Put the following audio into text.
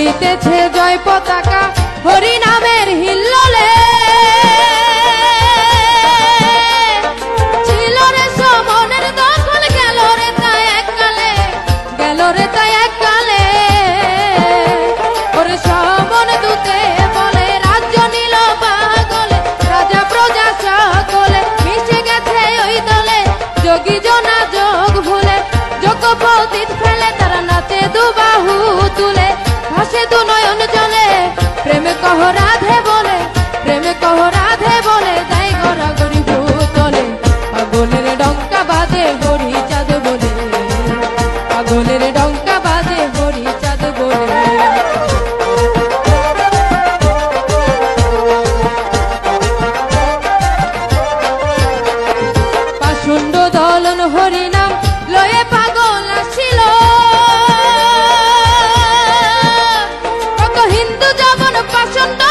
উড়িতেছে জয় পতাকা হরি নামের হিল্লোলে। ছিল রে সমনের দখল গেল রে তাই এককালে, গেল রে তাই এককালে। ওরে সমন দূতে বলে রাজ্য নিল পাগলে, রাজা প্রজা সকলে মিশে গেছে ওই দলে। যোগী জনা যোগ ভুলে যোগ পতিত ফেলে, তারা নাচে দুবাহু তুলে ভাসে দু নয়ন জলে। প্রেমে কহ রাধে বলে, প্রেমে কহ রাধে বলে দেয় গড়াগড়ি ভূতলে। পাগলের ডঙ্কা বাজে হরি চাঁদ বলে, পাগলের ডঙ্কা বাজে হরি চাঁদ বলে। পাষণ্ড দলন হরিনাম লয়ে পাগল আসিল, কত হিন্দু জবন পাষণ্ড